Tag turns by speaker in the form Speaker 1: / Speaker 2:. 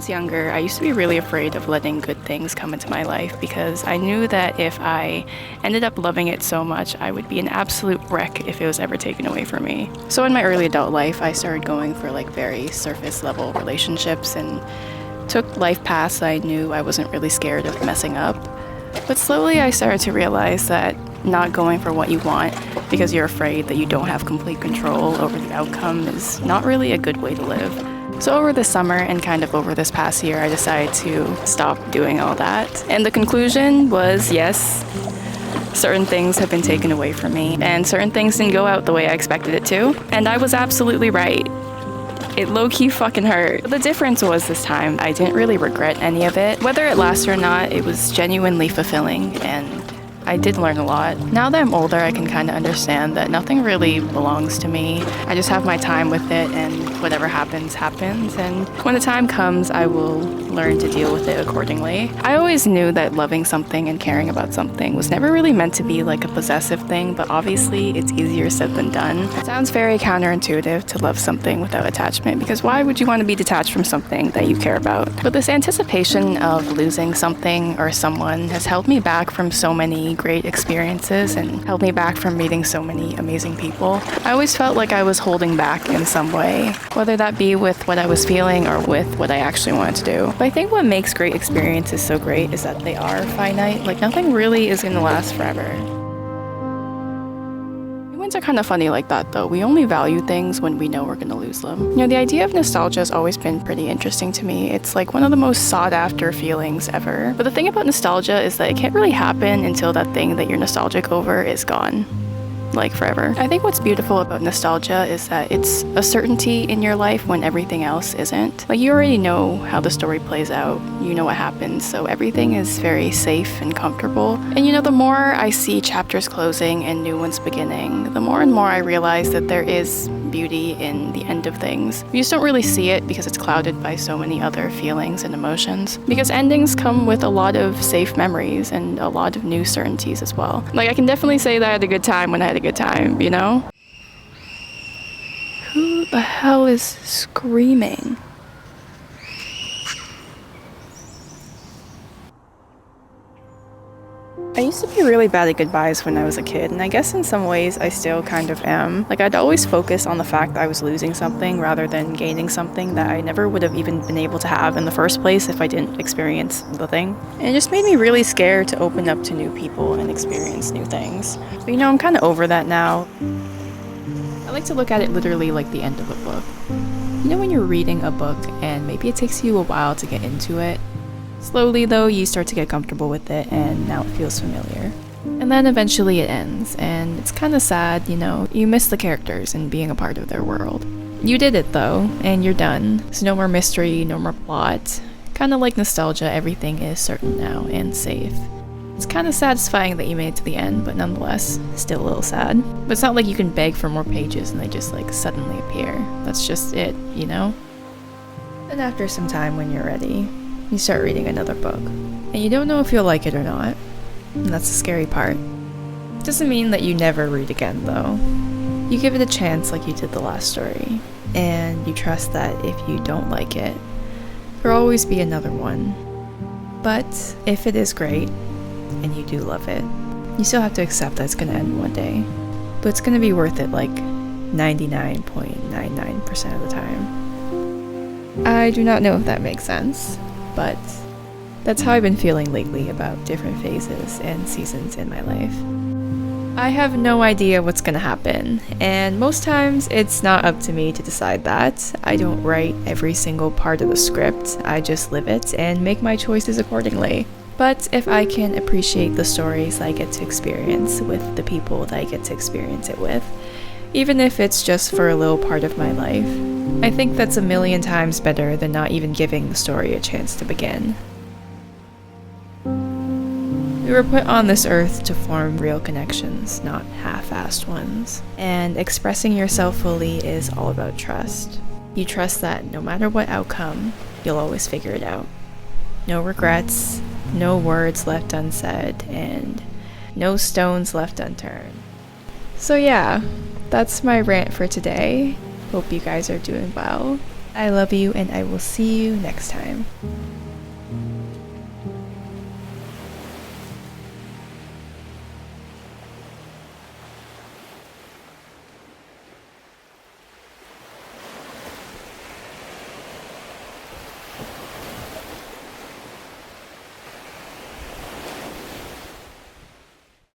Speaker 1: was younger, I used to be really afraid of letting good things come into my life because I knew that if I ended up loving it so much, I would be an absolute wreck if it was ever taken away from me. So in my early adult life, I started going for like very surface level relationships and took life paths I knew I wasn't really scared of messing up. But slowly I started to realize that not going for what you want because you're afraid that you don't have complete control over the outcome is not really a good way to live. So over the summer and kind of over this past year, I decided to stop doing all that. And the conclusion was yes, certain things have been taken away from me and certain things didn't go out the way I expected it to. And I was absolutely right. It low-key fucking hurt. But the difference was this time, I didn't really regret any of it. Whether it lasted or not, it was genuinely fulfilling and I did learn a lot. Now that I'm older, I can kind of understand that nothing really belongs to me. I just have my time with it and whatever happens, happens. And when the time comes, I will learn to deal with it accordingly. I always knew that loving something and caring about something was never really meant to be like a possessive thing, but obviously it's easier said than done. It sounds very counterintuitive to love something without attachment because why would you want to be detached from something that you care about? But this anticipation of losing something or someone has held me back from so many great experiences and held me back from meeting so many amazing people. I always felt like I was holding back in some way, whether that be with what I was feeling or with what I actually wanted to do. But I think what makes great experiences so great is that they are finite. Like nothing really is going to last forever. Humans are kind of funny like that though. We only value things when we know we're gonna lose them. You know, the idea of nostalgia has always been pretty interesting to me. It's like one of the most sought after feelings ever. But the thing about nostalgia is that it can't really happen until that thing that you're nostalgic over is gone. Like forever. I think what's beautiful about nostalgia is that it's a certainty in your life when everything else isn't. Like you already know how the story plays out, you know what happens, so everything is very safe and comfortable. And you know, the more I see chapters closing and new ones beginning, the more and more I realize that there is beauty in the end of things. You just don't really see it because it's clouded by so many other feelings and emotions. Because endings come with a lot of safe memories and a lot of new certainties as well. Like I can definitely say that I had a good time when I had a good time, you know? Who the hell is screaming? I used to be really bad at goodbyes when I was a kid, and I guess in some ways I still kind of am. Like I'd always focus on the fact that I was losing something rather than gaining something that I never would have even been able to have in the first place if I didn't experience the thing. And it just made me really scared to open up to new people and experience new things. But you know, I'm kind of over that now. I like to look at it literally like the end of a book. You know when you're reading a book and maybe it takes you a while to get into it? Slowly though, you start to get comfortable with it and now it feels familiar. And then eventually it ends, and it's kind of sad, you know, you miss the characters and being a part of their world. You did it though, and you're done. So no more mystery, no more plot. Kind of like nostalgia, everything is certain now and safe. It's kind of satisfying that you made it to the end, but nonetheless, still a little sad. But it's not like you can beg for more pages and they just like suddenly appear. That's just it, you know? Then after some time when you're ready, you start reading another book. And you don't know if you'll like it or not. And that's the scary part. It doesn't mean that you never read again though. You give it a chance like you did the last story. And you trust that if you don't like it, there'll always be another one. But if it is great, and you do love it, you still have to accept that it's gonna end one day. But it's gonna be worth it like 99.99% of the time. I do not know if that makes sense, but that's how I've been feeling lately about different phases and seasons in my life. I have no idea what's gonna happen, and most times it's not up to me to decide that. I don't write every single part of the script, I just live it and make my choices accordingly. But if I can appreciate the stories I get to experience with the people that I get to experience it with, even if it's just for a little part of my life, I think that's a million times better than not even giving the story a chance to begin. We were put on this earth to form real connections, not half-assed ones. And expressing yourself fully is all about trust. You trust that no matter what outcome, you'll always figure it out. No regrets, no words left unsaid, and no stones left unturned. So yeah, that's my rant for today. Hope you guys are doing well. I love you, and I will see you next time.